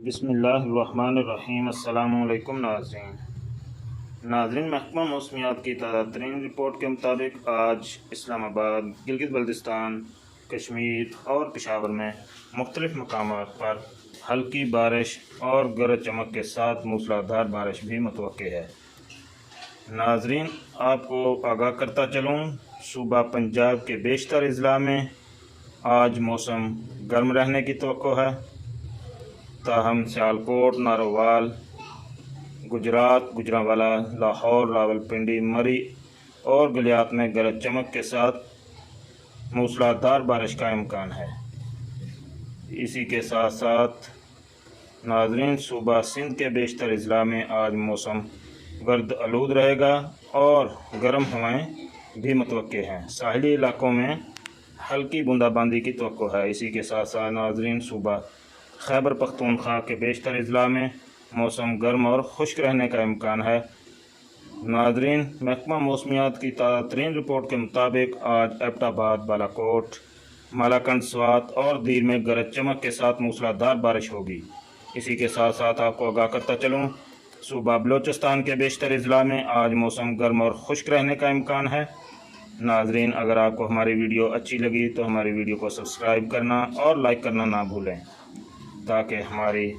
بسم اللہ الرحمن الرحیم۔ السلام علیکم ناظرین، محکمہ موسمیات کی تازہ ترین رپورٹ کے مطابق آج اسلام آباد، گلگت بلتستان، کشمیر اور پشاور میں مختلف مقامات پر ہلکی بارش اور گرج چمک کے ساتھ موسلادھار بارش بھی متوقع ہے۔ ناظرین، آپ کو آگاہ کرتا چلوں، صوبہ پنجاب کے بیشتر اضلاع میں آج موسم گرم رہنے کی توقع ہے، تاہم سیالکوٹ، نارووال، گجرات، گوجرانوالا، لاہور، راولپنڈی، مری اور گلیات میں گرج چمک کے ساتھ موسلادھار بارش کا امکان ہے۔ اسی کے ساتھ ساتھ ناظرین، صوبہ سندھ کے بیشتر اضلاع میں آج موسم گرد آلود رہے گا اور گرم ہوائیں بھی متوقع ہیں۔ ساحلی علاقوں میں ہلکی بوندا باندی کی توقع ہے۔ اسی کے ساتھ ساتھ ناظرین، صوبہ خیبر پختونخوا کے بیشتر اضلاع میں موسم گرم اور خشک رہنے کا امکان ہے۔ ناظرین، محکمہ موسمیات کی تازہ ترین رپورٹ کے مطابق آج ایبٹ آباد، بالاکوٹ، مالاکنڈ، سوات اور دیر میں گرج چمک کے ساتھ موسلادھار بارش ہوگی۔ اسی کے ساتھ ساتھ آپ کو آگاہ کرتا چلوں، صوبہ بلوچستان کے بیشتر اضلاع میں آج موسم گرم اور خشک رہنے کا امکان ہے۔ ناظرین، اگر آپ کو ہماری ویڈیو اچھی لگی تو ہماری ویڈیو کو سبسکرائب کرنا اور لائک کرنا نہ بھولیں، تاکہ ہماری